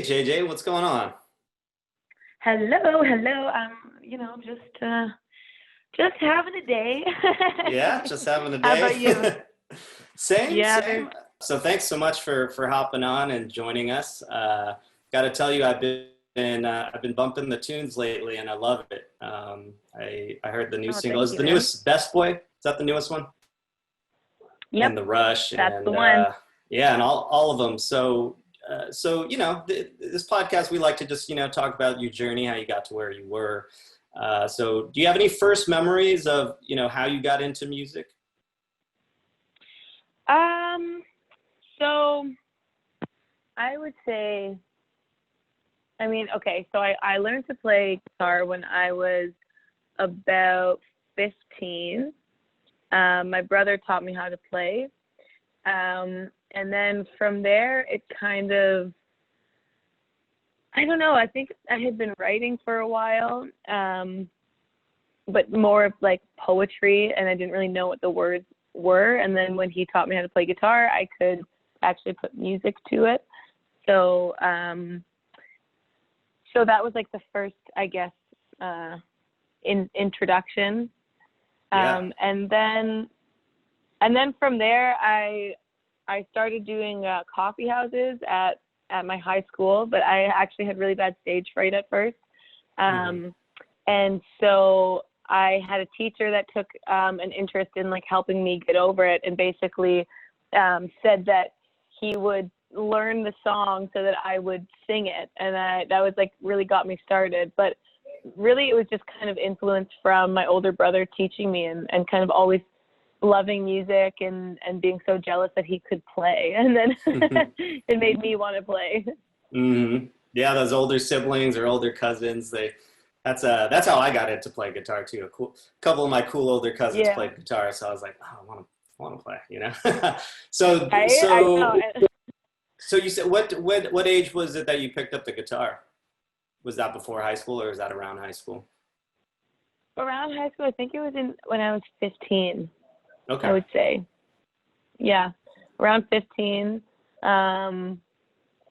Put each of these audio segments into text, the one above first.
JJ, what's going on? Hello. Just having a day. Yeah, just having a How about you? day. Same, Yeah, same. So thanks so much for hopping on and joining us. Got to tell you, I've been bumping the tunes lately, and I love it. I heard the new single. thank Is you, the man. newest Best Boy? Is that the newest one? And Yep, the Rush, that's and the one. yeah, and all of them. So this podcast, we like to just talk about your journey, how you got to where you were. So do you have any first memories of how you got into music? So I would say, okay, so I learned to play guitar when I was about 15. My brother taught me how to play. And then from there, it kind of, I don't know, I think I had been writing for a while, but more of like poetry, and I didn't really know what the words were. And then when he taught me how to play guitar, I could actually put music to it. So, so that was like the first, I guess, introduction. Yeah. And then from there, I started doing coffee houses at my high school, but I actually had really bad stage fright at first. And so I had a teacher that took an interest in like helping me get over it, and basically said that he would learn the song so that I would sing it. And that was like really got me started. But really it was just kind of influenced from my older brother teaching me and kind of always loving music and being so jealous that he could play. And then it made me want to play. Mm-hmm. Yeah, those older siblings or older cousins, that's how I got into play guitar too. A couple of my cool older cousins Yeah. played guitar, so I was like, oh, I want to play, So I know. so you said what age was it that you picked up the guitar? Was that before high school or was that around high school? Around high school, I think it was when I was 15. Okay. I would say. Yeah, around 15. Yeah,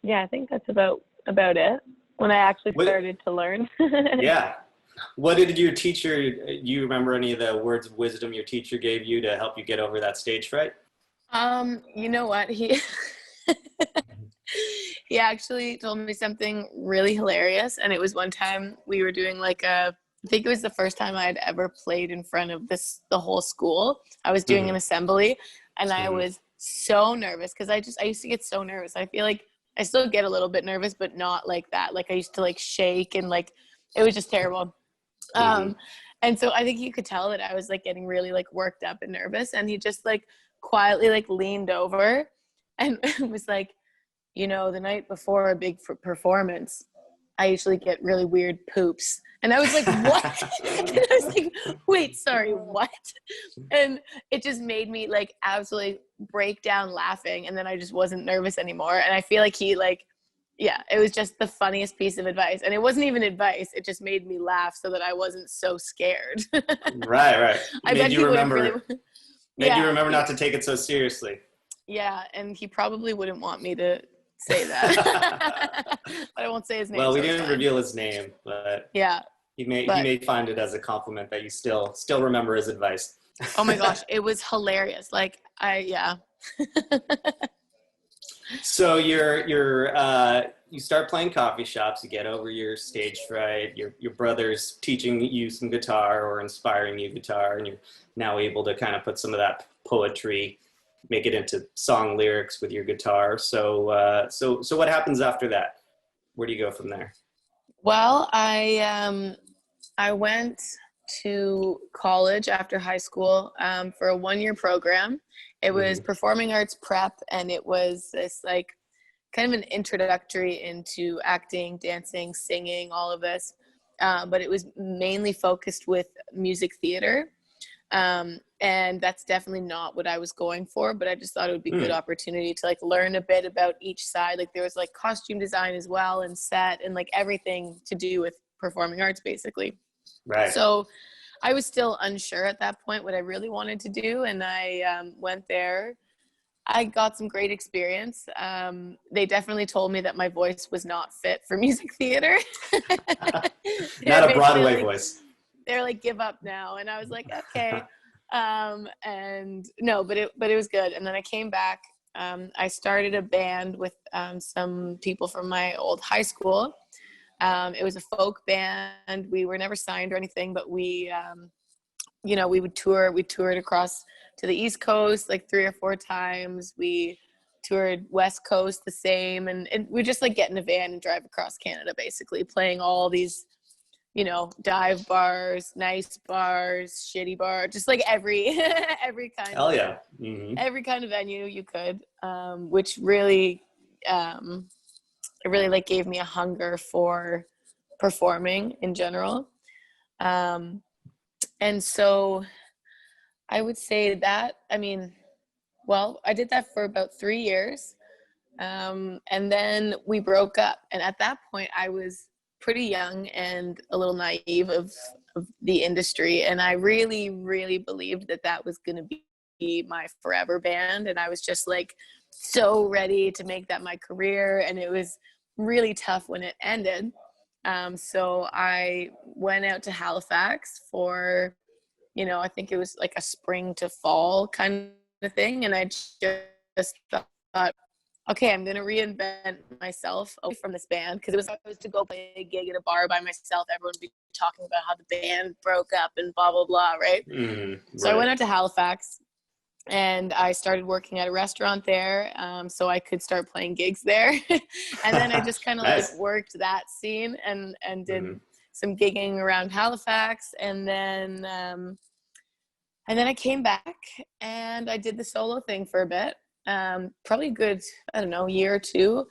I think that's about it when I actually started to learn. Yeah. What did your teacher, do you remember any of the words of wisdom your teacher gave you to help you get over that stage fright? You know what? He he actually told me something really hilarious, and it was one time we were doing I think it was the first time I'd ever played in front of the whole school. I was doing an assembly, and I was so nervous because I used to get so nervous. I feel like I still get a little bit nervous, but not like that. Like I used to like shake and like it was just terrible. And so I think you could tell that I was like getting really like worked up and nervous, and he just like quietly like leaned over and was like, the night before a big performance, I usually get really weird poops. And I was like, what? And I was like, wait, sorry, what? And it just made me like absolutely break down laughing. And then I just wasn't nervous anymore. And I feel like it was just the funniest piece of advice. And it wasn't even advice. It just made me laugh so that I wasn't so scared. Right. I bet you remember. Made you remember not to take it so seriously. Yeah, and he probably wouldn't want me to say that. But I won't say his name. Well, we didn't reveal his name, but yeah, he may find it as a compliment that you still remember his advice. Oh my gosh, it was hilarious. Yeah. So you start playing coffee shops, you get over your stage fright, your brother's teaching you some guitar or inspiring you guitar, and you're now able to kind of put some of that poetry, make it into song lyrics with your guitar. So what happens after that? Where do you go from there? Well, I went to college after high school for a 1-year program. It was performing arts prep, and it was this like kind of an introductory into acting, dancing, singing, all of this. But it was mainly focused with music theater. And that's definitely not what I was going for, but I just thought it would be a good opportunity to like learn a bit about each side. Like there was like costume design as well, and set, and like everything to do with performing arts basically. Right. So I was still unsure at that point what I really wanted to do. And I went there I got some great experience. They definitely told me that my voice was not fit for music theater. Not a Broadway voice. They're like, give up now. And I was like, okay. And no, but it was good. And then I came back. I started a band with some people from my old high school. It was a folk band. We were never signed or anything, but we, we would tour. We toured across to the East Coast like 3 or 4 times. We toured West Coast the same. And we just like get in a van and drive across Canada, basically playing all these, dive bars, nice bars, shitty bar, just like every kind Hell of, yeah. Mm-hmm. every kind of venue you could, which really, it really like gave me a hunger for performing in general. And so I would say that, I did that for about 3 years. And then we broke up. And at that point I was pretty young and a little naive of the industry. And I really, really believed that was going to be my forever band. And I was just like so ready to make that my career. And it was really tough when it ended. So I went out to Halifax for, I think it was like a spring to fall kind of thing. And I just thought, okay, I'm going to reinvent myself away from this band, because it was to go play a gig at a bar by myself. Everyone would be talking about how the band broke up and blah, blah, blah, right? So I went out to Halifax and I started working at a restaurant there, so I could start playing gigs there. And then I just kind of nice. like worked that scene and did some gigging around Halifax. And then I came back and I did the solo thing for a bit. Probably a good, year or 2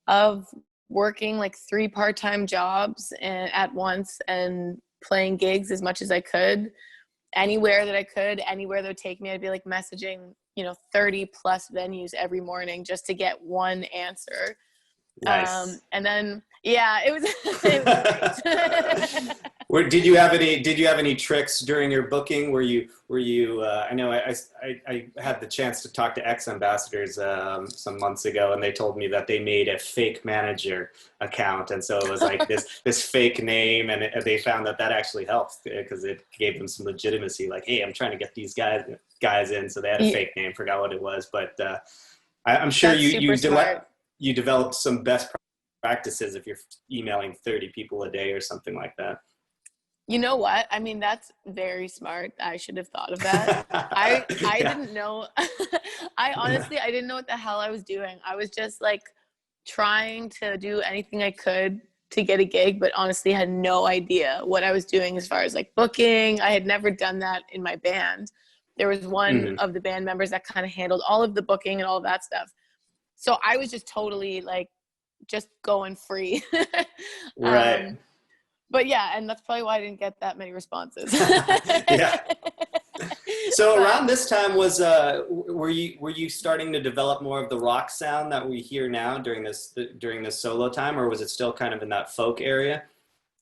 of working like 3 part-time jobs at once and playing gigs as much as I could, anywhere that would take me. I'd be like messaging, 30 plus venues every morning just to get one answer. Nice. And then, yeah, it was great. Did you have any tricks during your booking? Were you I know I had the chance to talk to ex-ambassadors some months ago, and they told me that they made a fake manager account, and so it was like this fake name, and they found that actually helped because it gave them some legitimacy, like, hey, I'm trying to get these guys in. So they had a fake name, forgot what it was, but I'm sure you developed some best practices if you're emailing 30 people a day or something like that. You know what? That's very smart. I should have thought of that. I didn't know. I didn't know what the hell I was doing. I was just like trying to do anything I could to get a gig, but honestly had no idea what I was doing as far as like booking. I had never done that in my band. There was one of the band members that kind of handled all of the booking and all of that stuff. So I was just totally like just going free. Right. But yeah, and that's probably why I didn't get that many responses. Yeah. So around this time were you starting to develop more of the rock sound that we hear now during this solo time, or was it still kind of in that folk area?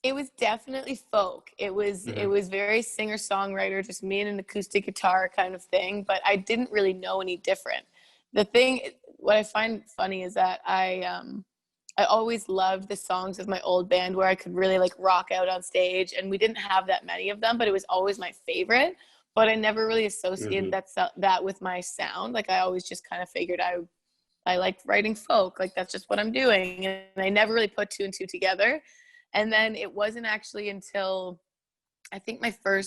It was definitely folk. It was very singer-songwriter, just me and an acoustic guitar kind of thing, but I didn't really know any different. What I find funny is that I always loved the songs of my old band where I could really like rock out on stage, and we didn't have that many of them, but it was always my favorite. But I never really associated that with my sound. Like I always just kind of figured I liked writing folk, like that's just what I'm doing, and I never really put 2 and 2 together. And then it wasn't actually until I think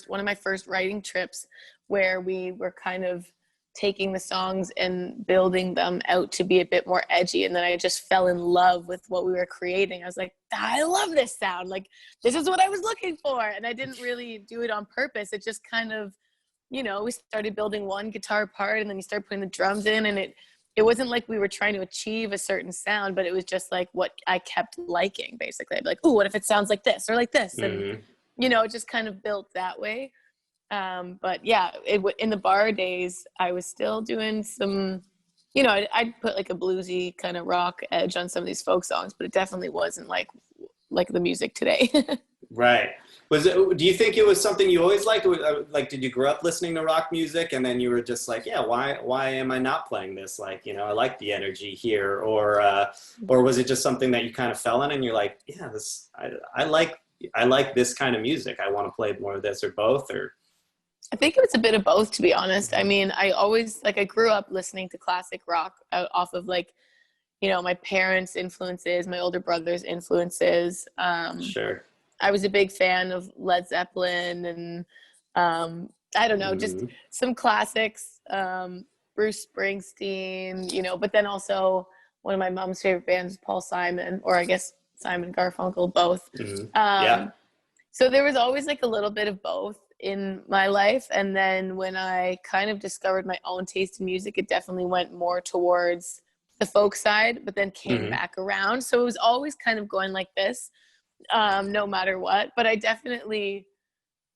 one of my first writing trips where we were kind of taking the songs and building them out to be a bit more edgy. And then I just fell in love with what we were creating. I was like, I love this sound. Like, this is what I was looking for. And I didn't really do it on purpose. It just kind of, we started building one guitar part and then you start putting the drums in, and it wasn't like we were trying to achieve a certain sound, but it was just like what I kept liking, basically. I'd be like, ooh, what if it sounds like this or like this? And, it just kind of built that way. But yeah, in the bar days, I was still doing some, I'd put like a bluesy kind of rock edge on some of these folk songs, but it definitely wasn't like the music today. Right. Do you think it was something you always liked? Like, did you grow up listening to rock music and then you were just like, yeah, why am I not playing this? Like, you know, I like the energy here. Or was it just something that you kind of fell in and you're like, yeah, I like this kind of music. I want to play more of this, or both, or. I think it was a bit of both, to be honest. I mean, I grew up listening to classic rock off of like, you know, my parents' influences, my older brother's influences. Sure. I was a big fan of Led Zeppelin and I don't know, just some classics, Bruce Springsteen, you know, but then also one of my mom's favorite bands is Paul Simon, or I guess Simon Garfunkel, both. Yeah. So there was always like a little bit of both in my life. And then when I kind of discovered my own taste in music, it definitely went more towards the folk side, but then came back around. So it was always kind of going like this, no matter what. But I definitely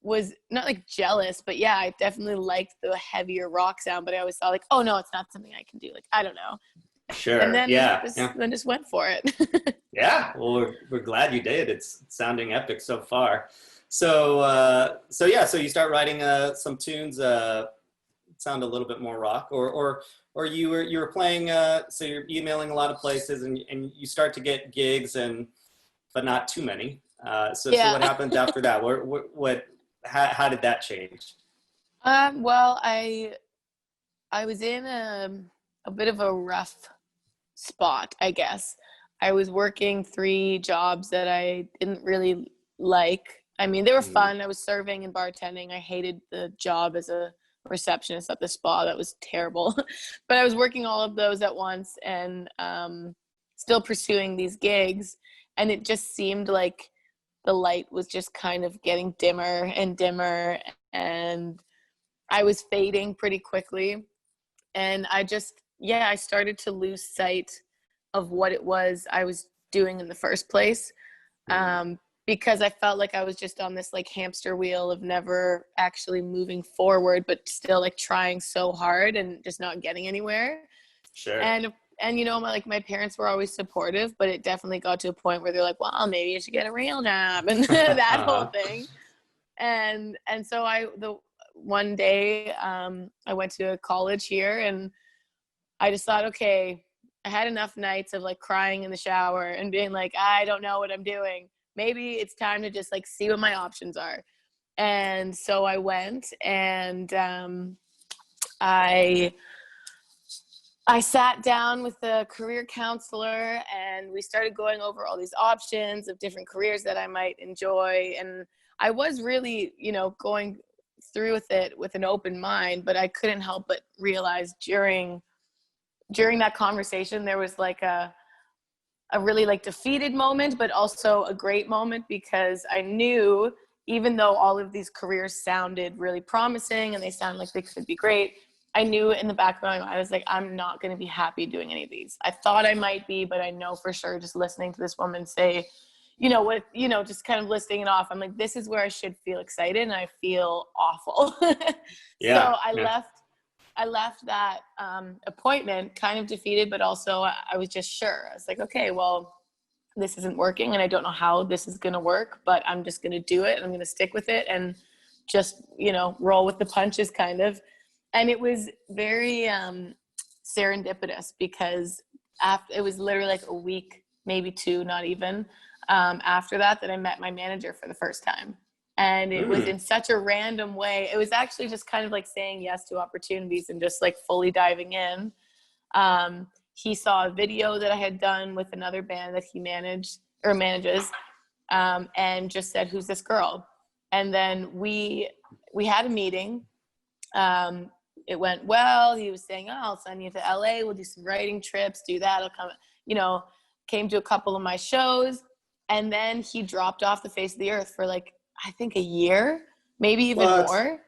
was not like jealous, but yeah, I definitely liked the heavier rock sound, but I always thought like, oh no, it's not something I can do. Like, I don't know. Sure. And then then just went for it. Yeah. Well, we're glad you did. It's sounding epic so far. So you start writing some tunes, sound a little bit more rock, or you were playing, so you're emailing a lot of places and you start to get gigs, but not too many. So what happened after that? How did that change? Well, I was in a bit of a rough spot, I guess. I was working 3 jobs that I didn't really like. I mean, they were fun. I was serving and bartending. I hated the job as a receptionist at the spa. That was terrible. But I was working all of those at once and still pursuing these gigs. And it just seemed like the light was just kind of getting dimmer and dimmer. And I was fading pretty quickly. And I started to lose sight of what it was I was doing in the first place. Because I felt like I was just on this like hamster wheel of never actually moving forward, but still like trying so hard and just not getting anywhere. Sure. And you know, my parents were always supportive, but it definitely got to a point where they're like, well, maybe you should get a real job and that whole thing. And so one day I went to a college here and I just thought, okay, I had enough nights of like crying in the shower and being like, I don't know what I'm doing. Maybe it's time to just like see what my options are. And so I went and I sat down with a career counselor and we started going over all these options of different careers that I might enjoy. And I was really, you know, going through with it with an open mind, but I couldn't help but realize during that conversation, there was like a really like defeated moment, but also a great moment, because I knew even though all of these careers sounded really promising and they sound like they could be great, I knew in the back of my mind, I was like, I'm not going to be happy doing any of these. I thought I might be, but I know for sure just listening to this woman say, just kind of listing it off. I'm like, this is where I should feel excited and I feel awful. So I left that appointment kind of defeated, but also I was just sure. I was like, okay, well, this isn't working and I don't know how this is going to work, but I'm just going to do it. And I'm going to stick with it and just, roll with the punches kind of. And it was very serendipitous, because it was literally like a week, maybe 2, not even, after that I met my manager for the first time. And it was in such a random way. It was actually just kind of like saying yes to opportunities and just like fully diving in. He saw a video that I had done with another band that he manages, and just said, who's this girl? And then we had a meeting. It went well. He was saying, I'll send you to LA. We'll do some writing trips, do that. I'll come, came to a couple of my shows. And then he dropped off the face of the earth for like, I think a year, maybe even more.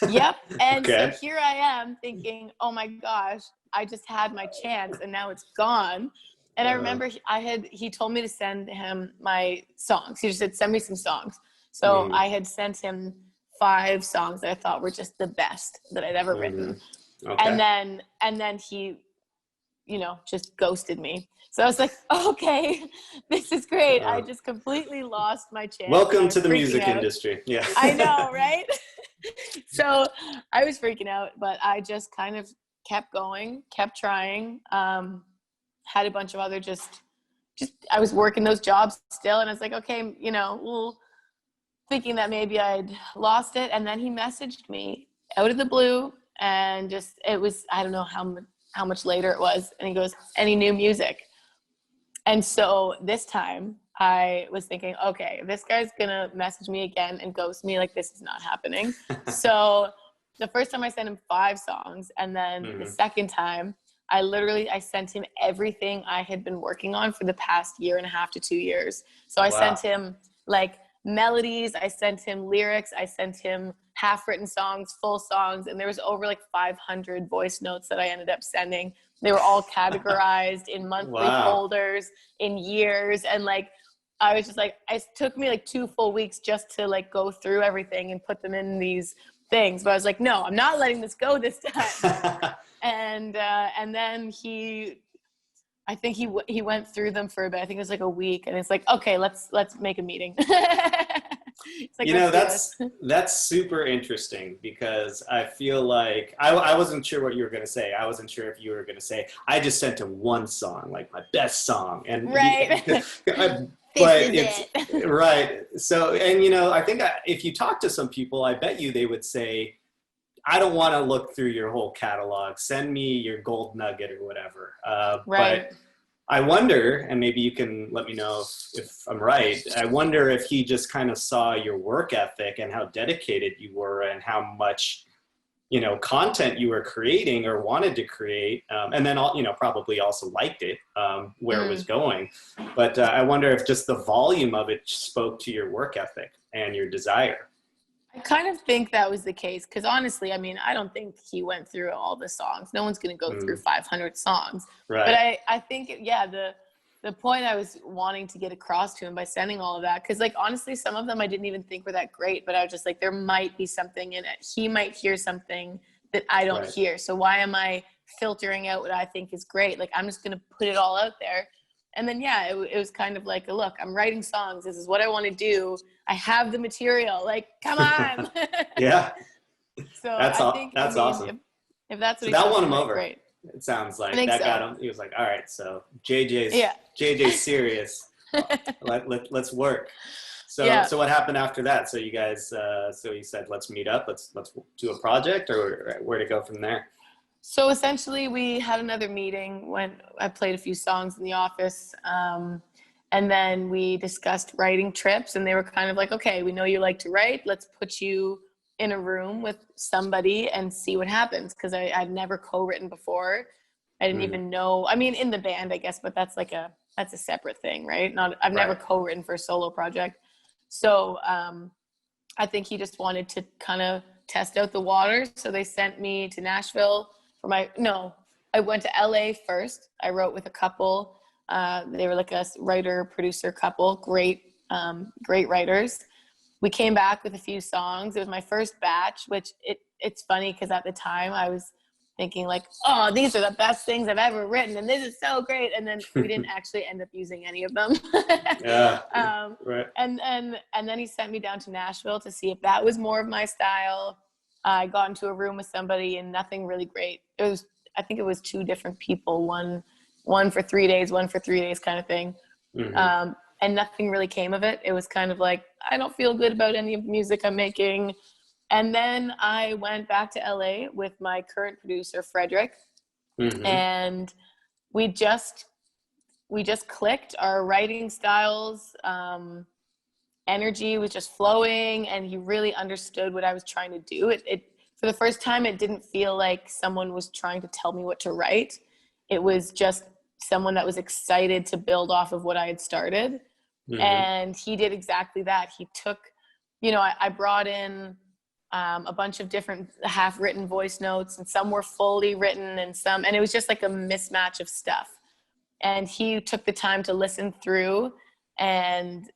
Yep. And so here I am thinking, oh my gosh, I just had my chance and now it's gone. And I remember he told me to send him my songs. He just said, send me some songs. So I had sent him 5 songs that I thought were just the best that I'd ever written. Okay. And then he just ghosted me. So I was like, okay, this is great. I Uh, just completely lost my chance. Welcome to the Freaking music out. industry. Yeah. I know, right? So I was freaking out, but I just kind of kept going, kept trying. Had a bunch of other just I was working those jobs still, and I was like, okay, well, thinking that maybe I'd lost it. And then he messaged me out of the blue, and it was, I don't know how much later it was, and he goes, any new music? And so this time I was thinking, okay, this guy's gonna message me again and ghost me, like this is not happening. So the first time I sent him 5 songs, and then the second time I sent him everything I had been working on for the past 1.5 to 2 years. So I sent him like melodies, I sent him lyrics, I sent him half-written songs, full songs, and there was over like 500 voice notes that I ended up sending. They were all categorized in monthly folders, in years, and like I was just like, it took me like 2 full weeks just to like go through everything and put them in these things. But I was like, no, I'm not letting this go this time. And then I think he went through them for a bit. I think it was like a week, and it's like, okay, let's make a meeting. It's like, that's super interesting, because I feel like I wasn't sure what you were going to say. I wasn't sure if you were going to say, I just sent him one song, like my best song. And right. but it's right. So, and I think if you talk to some people, I bet you they would say, I don't want to look through your whole catalog. Send me your gold nugget or whatever. Right. But I wonder, and maybe you can let me know if I'm right, I wonder if he just kind of saw your work ethic and how dedicated you were and how much, content you were creating or wanted to create. And then, probably also liked it, where it was going. But I wonder if just the volume of it spoke to your work ethic and your desire. I kind of think that was the case, because honestly, I mean, I don't think he went through all the songs. No one's going to go through 500 songs. Right. But I think, the point I was wanting to get across to him by sending all of that, because like honestly, some of them I didn't even think were that great, but I was just like, there might be something in it. He might hear something that I don't hear. So why am I filtering out what I think is great? Like, I'm just going to put it all out there. And then, it was kind of like, look, I'm writing songs. This is what I want to do. I have the material. Like, come on. Yeah. So that's awesome. If that's what so that won him tonight, over. Great. It sounds like that got him. He was like, all right, so JJ's serious. Let's work. So what happened after that? So you guys, so you said, let's meet up. Let's do a project, or where to go from there? So essentially we had another meeting when I played a few songs in the office. And then we discussed writing trips, and they were kind of like, okay, we know you like to write. Let's put you in a room with somebody and see what happens. Cause I'd never co-written before. I didn't even know, I mean, in the band, I guess, but that's a separate thing, right? I've never co-written for a solo project. So I think he just wanted to kind of test out the waters. So they sent me to Nashville I went to LA first. I wrote with a couple. They were like a writer-producer couple, great writers. We came back with a few songs. It was my first batch, which it's funny because at the time I was thinking like, oh, these are the best things I've ever written, and this is so great. And then we didn't actually end up using any of them. Right. And then he sent me down to Nashville to see if that was more of my style. I got into a room with somebody and nothing really great. I think it was 2 different people, one for 3 days, one for 3 days kind of thing. And nothing really came of it. It was kind of like, I don't feel good about any of the music I'm making. And then I went back to LA with my current producer, Frederick. And we just clicked. Our writing styles, energy was just flowing, and he really understood what I was trying to do. It for the first time, it didn't feel like someone was trying to tell me what to write. It was just someone that was excited to build off of what I had started. And he did exactly that. He took, I brought in a bunch of different half-written voice notes, and some were fully written, and it was just like a mismatch of stuff. And he took the time to listen through and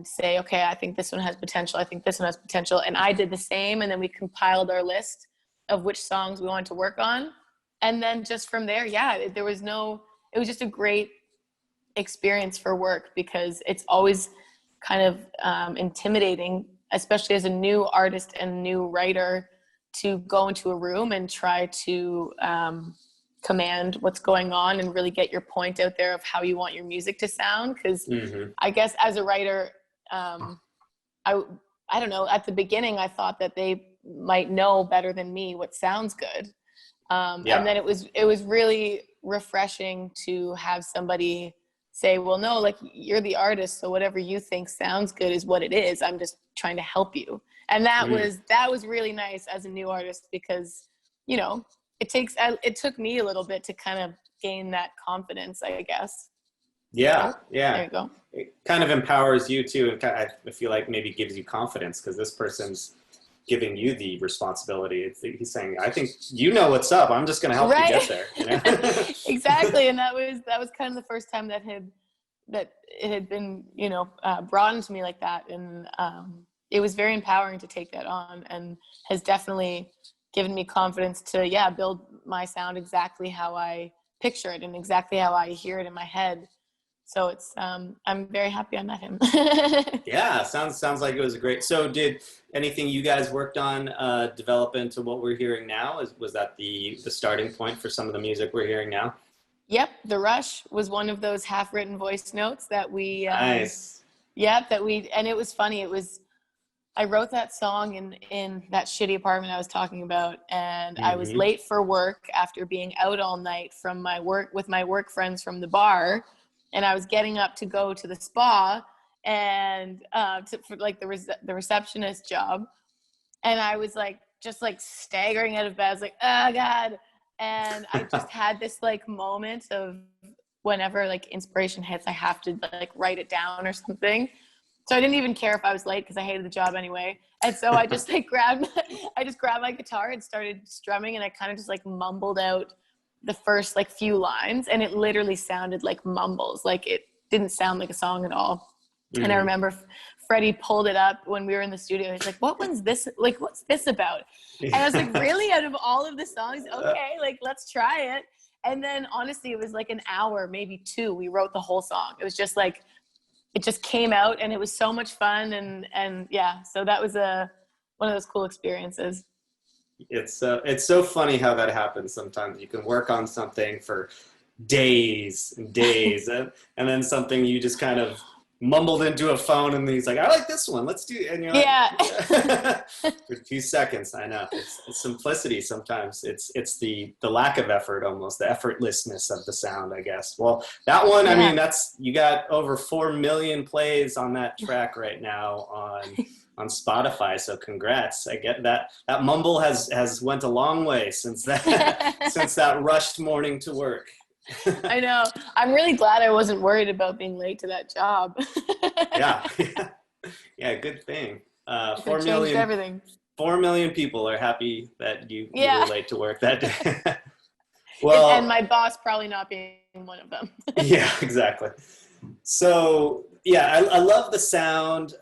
say, okay, I think this one has potential. I think this one has potential. And I did the same. And then we compiled our list of which songs we wanted to work on. And then just from there, yeah, it was just a great experience for work, because it's always kind of intimidating, especially as a new artist and new writer, to go into a room and try to command what's going on and really get your point out there of how you want your music to sound. Because I guess as a writer, I don't know, at the beginning I thought that they might know better than me what sounds good. And then it was really refreshing to have somebody say, well, no, like, you're the artist, so whatever you think sounds good is what it is. I'm just trying to help you. And that was really nice as a new artist, because, you know, it took me a little bit to kind of gain that confidence, I guess. Yeah. There you go. It kind of empowers you too, and I feel like maybe gives you confidence, because this person's giving you the responsibility. He's saying, I think you know what's up. I'm just going to help you get there. You know? Exactly. And that was kind of the first time that it had been, you know, brought into me like that. And it was very empowering to take that on, and has definitely given me confidence to, build my sound exactly how I picture it and exactly how I hear it in my head. So it's, I'm very happy I met him. Yeah, sounds like it was great. So did anything you guys worked on develop into what we're hearing now? Was that the starting point for some of the music we're hearing now? Yep, The Rush was one of those half-written voice notes that we, nice. And it was funny. I wrote that song in that shitty apartment I was talking about, and I was late for work after being out all night from with my work friends from the bar. And I was getting up to go to the spa and for like the receptionist job. And I was like, just like staggering out of bed. I was like, oh God. And I just had this like moment of whenever like inspiration hits, I have to like write it down or something. So I didn't even care if I was late, because I hated the job anyway. And so I just like grabbed my guitar and started strumming, and I kind of just like mumbled out the first like few lines, and it literally sounded like mumbles. Like, it didn't sound like a song at all. And I remember Freddie pulled it up when we were in the studio. He's like, what one's this? Like, what's this about? And I was like, really? Out of all of the songs? Okay, like, let's try it. And then honestly, it was like an hour, maybe 2. We wrote the whole song. It was just like, it just came out, and it was so much fun. And yeah, so that was one of those cool experiences. It's so funny how that happens sometimes. You can work on something for days and days, and then something you just kind of mumbled into a phone, and he's like, I like this one, let's do it. And you're like, for a few seconds. I know, it's simplicity sometimes. It's the lack of effort, almost the effortlessness of the sound, I guess. Well, that one, I mean, you got over 4 million plays on that track right now on Spotify, so congrats. I get that mumble has went a long way since that rushed morning to work. I know. I'm really glad I wasn't worried about being late to that job. Yeah, good thing. 4 million. Everything. 4 million people are happy that you were late to work that day. And my boss probably not being one of them. Yeah, exactly. So yeah, I love the sound.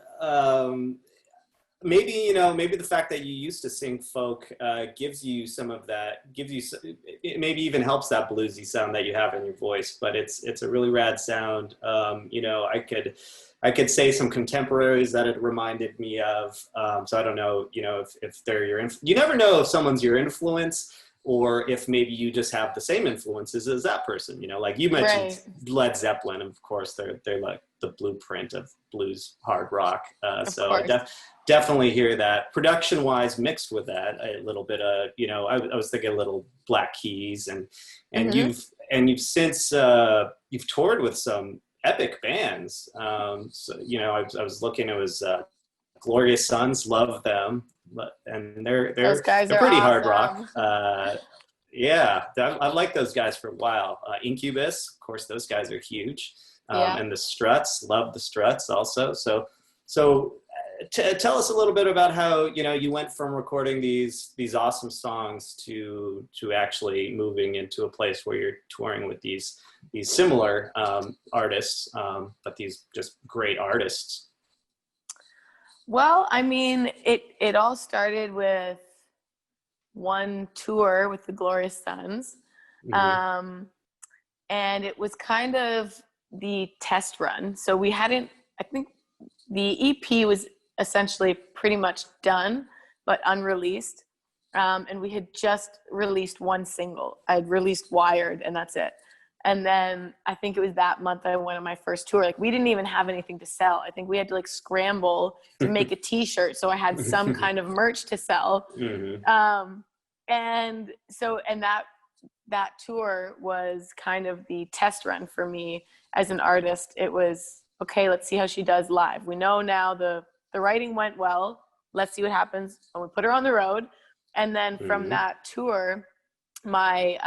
Maybe the fact that you used to sing folk gives you some of that, it maybe even helps that bluesy sound that you have in your voice, but it's a really rad sound. I could say some contemporaries that it reminded me of. So I don't know, if they're you never know if someone's your influence, or if maybe you just have the same influences as that person, like you mentioned Led Zeppelin, of course, they're like the blueprint of blues hard rock. So I definitely hear that production wise mixed with that a little bit of, I was thinking a little Black Keys, and you've since you've toured with some epic bands. So, I was looking, it was Glorious Sons, love them. And they're pretty hard rock. I like those guys for a while. Incubus, of course, those guys are huge. And the Struts, love the Struts also. So tell us a little bit about how you went from recording these awesome songs to actually moving into a place where you're touring with these similar artists, but these just great artists. Well, I mean, it all started with one tour with the Glorious Sons. And it was kind of the test run. So we hadn't, I think the EP was essentially pretty much done, but unreleased. And we had just released one single. I'd released Wired, and that's it. And then I think it was that month I went on my first tour. Like, we didn't even have anything to sell. I think we had to like scramble to make a t-shirt. So I had some kind of merch to sell. And so, and that tour was kind of the test run for me as an artist. It was, okay, let's see how she does live. We know now the writing went well. Let's see what happens when we put her on the road. And then from that tour, my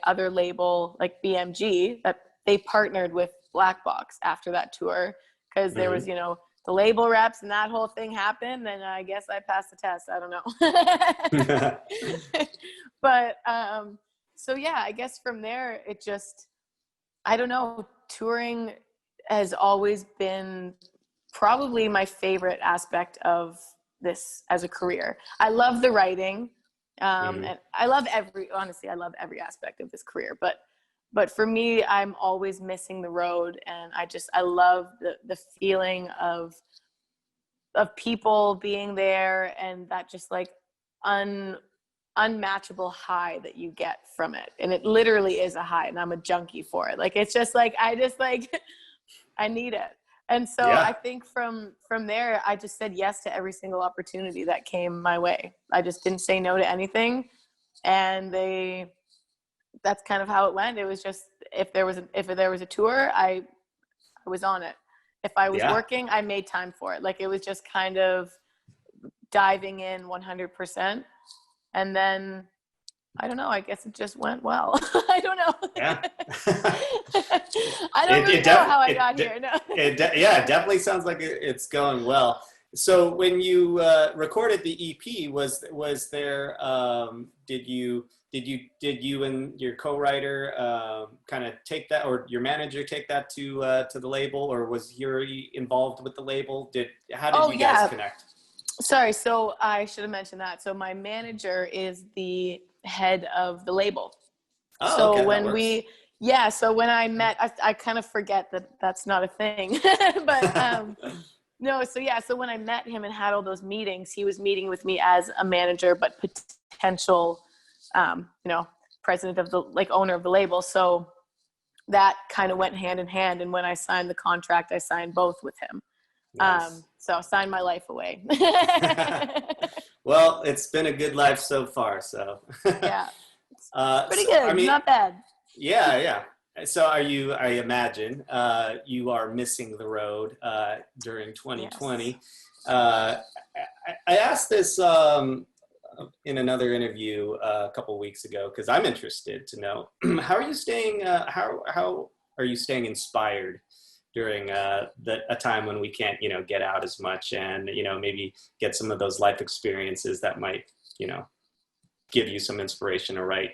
other label, like BMG, that they partnered with Black Box after that tour, because there was, you know, the label reps and that whole thing happened. And I guess I passed the test. I don't know. But so yeah, I guess from there, it just, I don't know, touring has always been probably my favorite aspect of this as a career. I love the writing. And I love honestly, I love every aspect of this career, but for me, I'm always missing the road. And I love the feeling of people being there, and that just like unmatchable high that you get from it. And it literally is a high, and I'm a junkie for it. Like, it's just like, I need it. And so I think from there, I just said yes to every single opportunity that came my way. I just didn't say no to anything. And that's kind of how it went. It was just, if there was a tour, I was on it. If I was working, I made time for it. Like, it was just kind of diving in 100%. And then, I don't know, I guess it just went well. I don't know. Yeah. I don't really know how I got here. No. It definitely sounds like it's going well. So when you recorded the EP, was there, did you and your co-writer kind of take that, or your manager take that to the label, or was Yuri involved with the label? How did you guys connect? Sorry, so I should have mentioned that. So my manager is the head of the label. Oh, so okay, when so when I met, I kind of forget that that's not a thing, but no, so when I met him and had all those meetings, he was meeting with me as a manager, but potential, president of the, like, owner of the label. So that kind of went hand in hand. And when I signed the contract, I signed both with him. Nice. So I signed my life away. Well, it's been a good life so far. So yeah, pretty good. I mean, not bad. Yeah. So I imagine you are missing the road during 2020. Yes. I asked this in another interview a couple of weeks ago, because I'm interested to know how are you staying? How are you staying inspired during a time when we can't, get out as much, and maybe get some of those life experiences that might, give you some inspiration to write?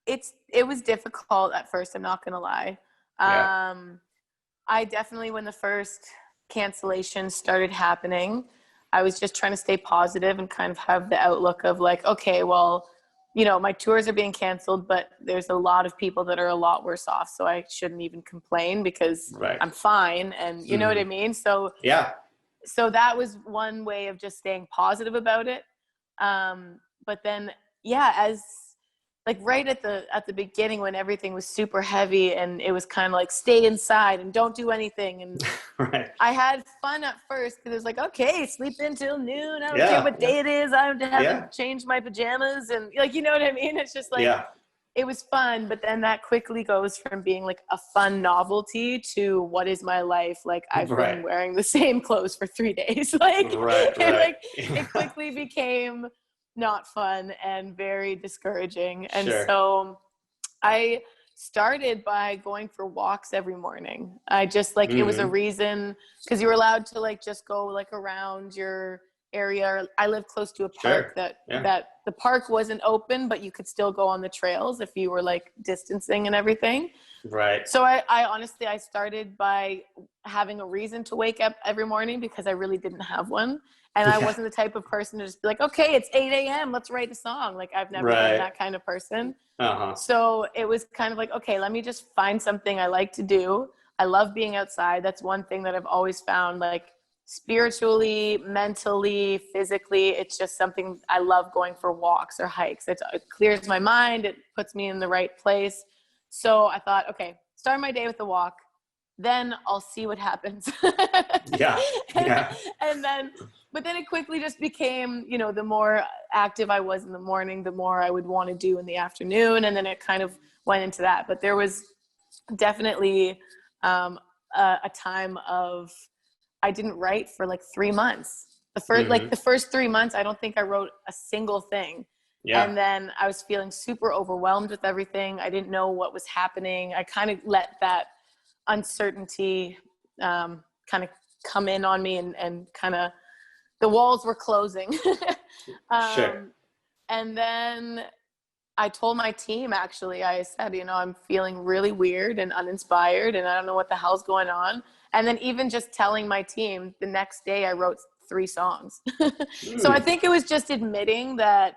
It was difficult at first, I'm not gonna lie. I definitely, when the first cancellations started happening, I was just trying to stay positive and kind of have the outlook of like, okay, well, my tours are being canceled, but there's a lot of people that are a lot worse off, so I shouldn't even complain because I'm fine. And you know what I mean? So so that was one way of just staying positive about it. But then, as like right at the beginning, when everything was super heavy and it was kind of like stay inside and don't do anything. And I had fun at first because it was like, okay, sleep until noon. I don't care what day it is. I don't have to change my pajamas. And like, you know what I mean? It's just like, it was fun. But then that quickly goes from being like a fun novelty to what is my life? Like, I've been wearing the same clothes for 3 days. Like, it quickly became not fun and very discouraging. And so I started by going for walks every morning. I just like, it was a reason, because you were allowed to like just go like around your area. I live close to a park that the park wasn't open, but you could still go on the trails if you were like distancing and everything. Right. So I honestly, I started by having a reason to wake up every morning because I really didn't have one. And I wasn't the type of person to just be like, okay, it's 8 a.m. Let's write a song. Like I've never been that kind of person. So it was kind of like, okay, let me just find something I like to do. I love being outside. That's one thing that I've always found, like spiritually, mentally, physically. It's just something I love, going for walks or hikes. It clears my mind. It puts me in the right place. So I thought, okay, start my day with a walk. Then I'll see what happens. And then, but then it quickly just became, you know, the more active I was in the morning, the more I would want to do in the afternoon. And then it kind of went into that. But there was definitely a time of, I didn't write for like 3 months. The first 3 months, I don't think I wrote a single thing. And then I was feeling super overwhelmed with everything. I didn't know what was happening. I kind of let that uncertainty kind of come in on me, and kind of the walls were closing. And then I told my team, actually, I said, you know, I'm feeling really weird and uninspired, and I don't know what the hell's going on. And then even just telling my team, the next day I wrote 3 songs. So I think it was just admitting that,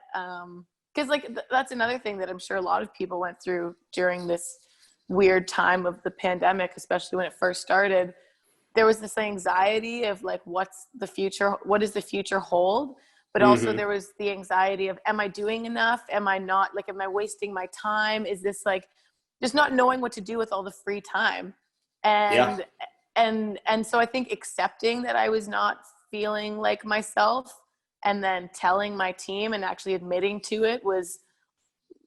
because like that's another thing that I'm sure a lot of people went through during this weird time of the pandemic, especially when it first started. There was this anxiety of like, what's the future? What does the future hold? But also there was the anxiety of, am I doing enough? Am I not, like, am I wasting my time? Is this like, just not knowing what to do with all the free time. And so I think accepting that I was not feeling like myself, and then telling my team and actually admitting to it,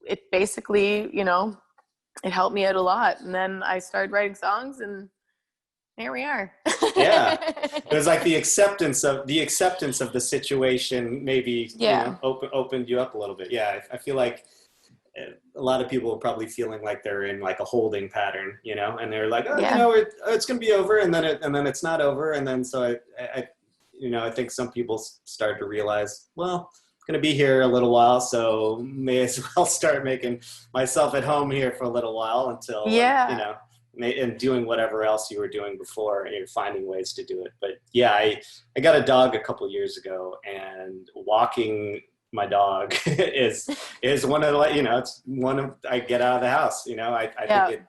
it basically, you know, it helped me out a lot. And then I started writing songs, and here we are. It was like the acceptance of the situation maybe you know, opened you up a little bit. I feel like a lot of people are probably feeling like they're in like a holding pattern, you know, and they're like, you know, it's going to be over, and then it's not over. And then so I you know, I think some people start to realize, well, I'm going to be here a little while, so may as well start making myself at home here for a little while until you know, and doing whatever else you were doing before, and you're finding ways to do it. But I got a dog a couple years ago, and walking my dog is one of the, you know, it's one of, I get out of the house, you know, I think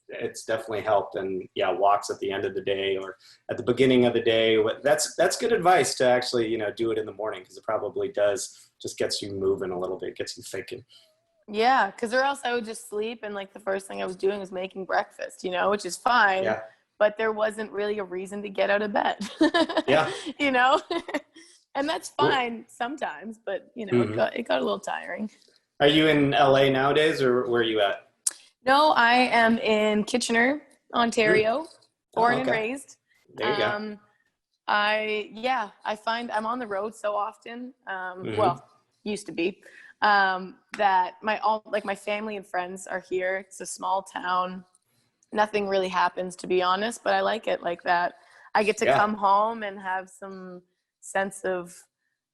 it's definitely helped. And walks at the end of the day or at the beginning of the day, that's good advice to actually, you know, do it in the morning, because it probably does just gets you moving a little bit, gets you thinking. Yeah, because or else I would just sleep, and like the first thing I was doing was making breakfast, you know, which is fine, but there wasn't really a reason to get out of bed. You know, and that's fine sometimes, but you know, it got a little tiring. Are you in LA nowadays, or where are you at? No, I am in Kitchener, Ontario, born and raised. There you go. I find I'm on the road so often. Well, used to be. That my family and friends are here. It's a small town. Nothing really happens, to be honest, but I like it like that. I get to come home and have some sense of,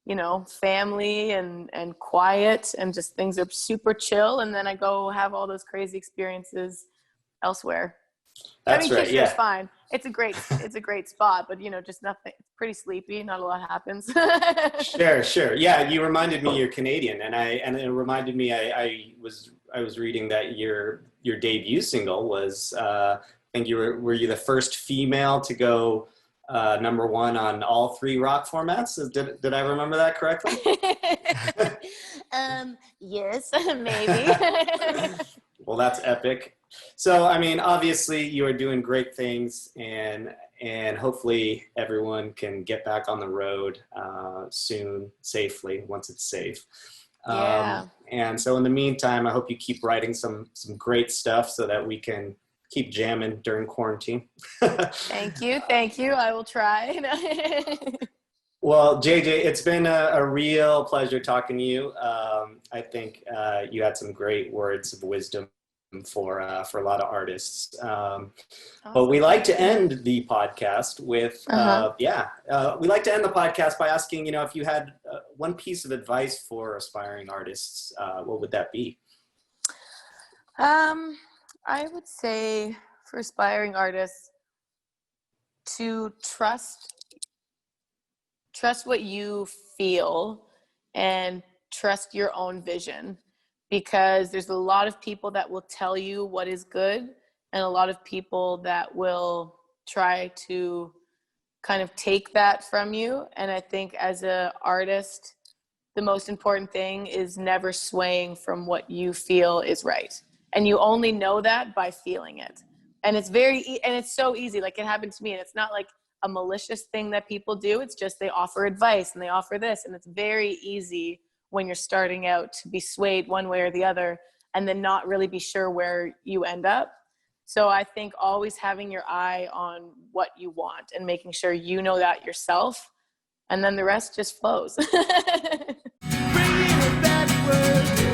you know, family and quiet, and just things are super chill. And then I go have all those crazy experiences elsewhere. That's Kitchener's fine. It's a great spot, but you know, just nothing. It's pretty sleepy. Not a lot happens. Sure. Yeah, you reminded me you're Canadian, and it reminded me I was reading that your debut single was I think were you the first female to go #1 on all 3 rock formats? Did I remember that correctly? Yes, maybe. Well, that's epic. So, I mean, obviously you are doing great things, and hopefully everyone can get back on the road soon, safely, once it's safe. And so in the meantime, I hope you keep writing some great stuff so that we can keep jamming during quarantine. Thank you. I will try. Well, JJ, it's been a real pleasure talking to you. I think you had some great words of wisdom for a lot of artists. But Awesome. we like to end the podcast with, Uh-huh. we like to end the podcast by asking, if you had one piece of advice for aspiring artists, what would that be? I would say for aspiring artists to trust what you feel and trust your own vision, because there's a lot of people that will tell you what is good and a lot of people that will try to kind of take that from you. And I think as an artist, the most important thing is never swaying from what you feel is right. And you only know that by feeling it. And it's and it's so easy. Like, it happened to me, and it's not like a malicious thing that people do. It's just they offer advice and they offer this. And it's very easy when you're starting out to be swayed one way or the other and then not really be sure where you end up. So I think always having your eye on what you want and making sure you know that yourself, and then the rest just flows. Bringing it backward.